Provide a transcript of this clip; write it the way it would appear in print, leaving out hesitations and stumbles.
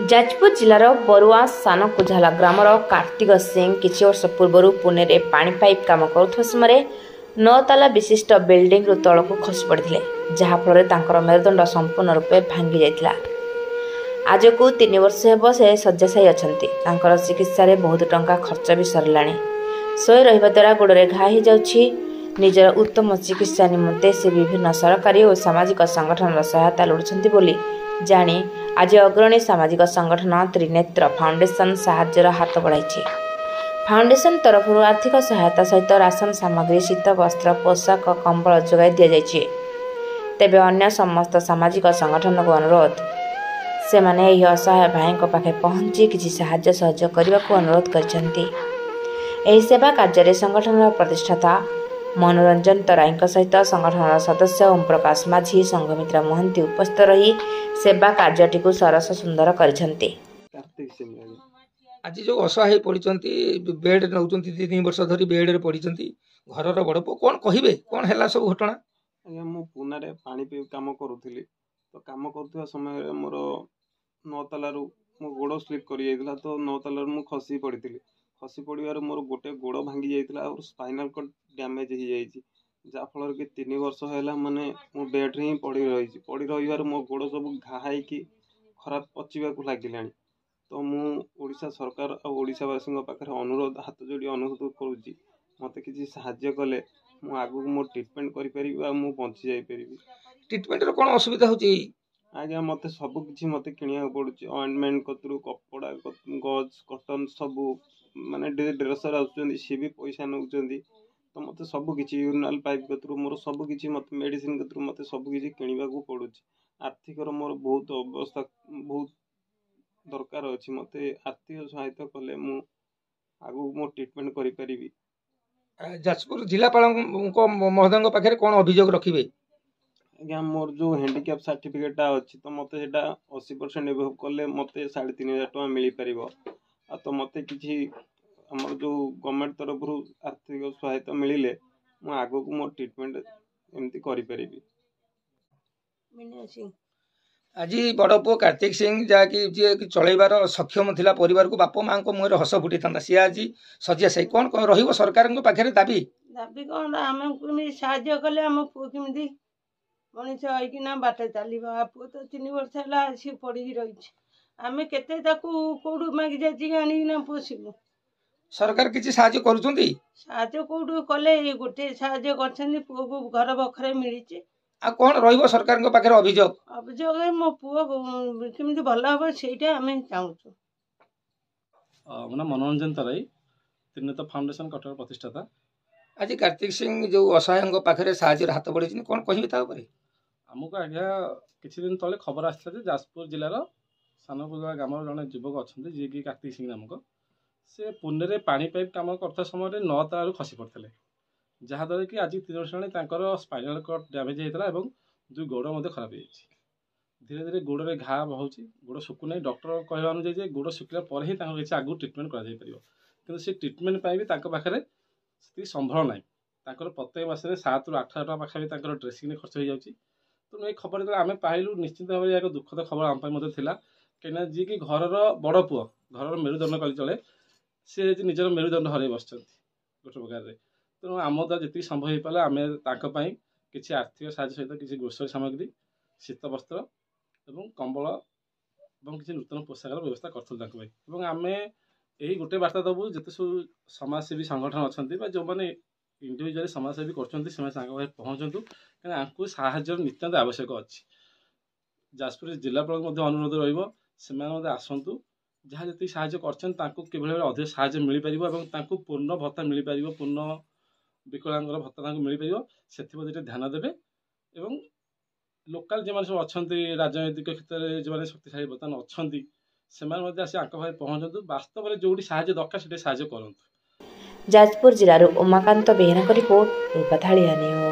जाजपुर जिलार बरुआ सान कुझाला ग्रामर कार्तिक सिंह किछि वर्ष पूर्व पुणे में पानी पाइप काम करुवा समय 9 ताला विशिष्ट बिल्डिंग तलक खसी पड़ते जहाँफल मेरुदंड संपूर्ण रूपे भांगी जाता। आज को 3 वर्ष हेब से शय्याशायी अच्छा चिकित्सा बहुत टंका खर्च भी सरला। शोए रहा द्वारा गोड़े घा हो जाऊँगी। निजर उत्तम चिकित्सा निमंते से विभिन्न सरकारी और सामाजिक संगठन सहायता लोड़ुंट बोली जानी आज अग्रणी सामाजिक संगठन त्रिनेत्र फाउंडेशन साहाय्यर हाथ बढ़ाई। फाउंडेशन तरफ आर्थिक सहायता सहित राशन सामग्री शीत वस्त्र पोशाक कंबल जोगाई दि जाइए। तेबे अन्य समस्त सामाजिक संगठन को अनुरोध से माने यह असहाय भाई पाखे पहुंची किसी साहाय्य सहयोग करने को अनुरोध करछंती। एही सेवा कार्य संगठन प्रतिष्ठाता मनोरंजन तराई सहित संगठन सदस्य ओम प्रकाश माझी संघमित्रा महंती उपस्थित रही सेवा कार्यटी को सरस सुंदर करछंती। आज जो असहाय पड़ती बेड नौ 3 वर्ष धरी बेड रे पड़ी घर बड़ पु कौन कहे कौन है सब घटना। आज्ञा मु पुणे पानी कम करूली तो कम कर समय मोर 9 तालू मो गोड़ स्लीप कर तो 9 तालू मु खसी पड़ी खसी पड़ार मोर गोटे गोड़ भांगी जाता और स्पाइनल कट डैमेज हो जाए जहाँफल कि 3 वर्ष है माने मो बेड रे ही पड़ी रही मो गोड़ सब घाई खराब पचिबा लगे। तो मुझा सरकार और ओडावासी पाखे अनुरोध हाथ जोड़ी अनुरोध करुँची मत कि साहाय्य कले आगू मो ट्रिटमेंट करें बंची जापरि। ट्रिटमेंट कौन असुविधा हो आज्ञा मत सबकि मत किणा पड़ुची ऑइंटमेंट कतरू कपड़ा गज कटन सबू माने ड्रेसर आसुचंदी सी भी पैसा नौ तो मत सबकि यूरिनाल पाइप कतरू मोर सबकि मत मेडिसिन कतरू मत सबकि किणवा पड़ुची। आर्थिक मोर बहुत अवस्था बहुत दरकार अच्छी मत आर्थिक सहायता कले मु आगू मो ट्रिटमेंट करी। जाजपुर जिलापाल महोदय पाखे कौन अभियोग रखिए। आज्ञा मोर जो हैंडिकैप सर्टिफिकेट अच्छी तो मत 80% एभव कले मत 3500 टका मिल पार तो मत कि आम जो गवर्नमेंट तरफ आर्थिक सहायता मिले आगो को मो ट्रिटमेंट एमती करी। आज बड़ पु कार्तिक सिंह जहाँकि जी चलैबार सक्षम थिला परिवार को बापा माँ मुहर हस फुटी था सी आज शय्याशायी कौन रही सरकार पाखे दाबी दाबी कौन आम साहाଯ୍य कले आम पु केमी मनीष होना बाट चलो पु तो 3 वर्ष है आसी पड़ी रही आम केते कौटू मागि जाइए आना पोषिबू। सरकार किसी साहाय्य करुछंती साहाय्य कौटू कले गोटे साहाय्य कर पुओ को घर बखरे मिली आ कौन रही सरकार पाखे अभियोग अभियोग मो पुओ केमी भल हम ସେଇଟା आम चाहूँ। मो नाम मनोरंजन तराई त्रिनेत्र फाउंडेशन कटक प्रतिष्ठाता। आज कार्तिक सिंह जो असहाय पाखे साहाय्य हाथ बढ़ी कौन कहे आमको आज्ञा किसी दिन तले खबर आसला जाजपुर जिलार सानकुजा ग्राम जड़े युवक अच्छा जी कि कार्तिक सिंह नामक से पुणे में पानी पाइप कम करता समय 9 तालू खसी पड़ते जहाँद्वारा कि आज 3 वर्ष स्पाइनल कट डैमेज होता है 2 गोड़ खराब हो धीरे धीरे गोड़े घा बहुत गोड़ शुकुना डॉक्टर कहवा अनुଯାयी गोड़ शुखला पर ही किसी आगू ट्रिटमेंट कर से ट्रिटमेंट भी पाखे संभल ना प्रत्येक मास 7 ରୁ 8 टका पाखा ड्रेसिंग खर्च हो जाए। तो ये खबर जो आम पाइलु निश्चित भाव में एक दुखद खबर आम कहीं जी कि घर बड़ पुओ घर मेरुदंड कल चले सी निजर मेरुदंड हर बस गोटे प्रकार तेणु आम द्वारा जी संभव हो पाला आम किसी आर्थिक साहाय्य सहित किसी ग्रोसरी सामग्री शीत वस्त्र और कंबल और किसी नूतन पोशाकर व्यवस्था करूँ। आम यही गोटे बार्ता देवु जिते सब समाजसेवी संगठन अच्छा जो मैंने इंडिविजुअली समाजसेवी कर पहुँचतु कहीं साहाय्य नितांत आवश्यक अच्छी। जाजपुर जिलापाल अनुरोध रही आसतु जहाँ जी साहाय्य कर अधिक साहाय्य मिल पार पूर्ण भत्ता मिल पार पूर्ण विकलांग भत्ता मिल पार से ध्यान देवे और लोकाल जो सब अच्छा राजनैतिक क्षेत्र में जो शक्तिशाली बर्तमान अच्छा से आसी पहुँचतु वास्तव में जो साहाय्य दरकार से साहाय्य करूँ। जाजपुर जिलार उमाकांत बेहेरा रिपोर्ट रूपाधालिया न्यूज।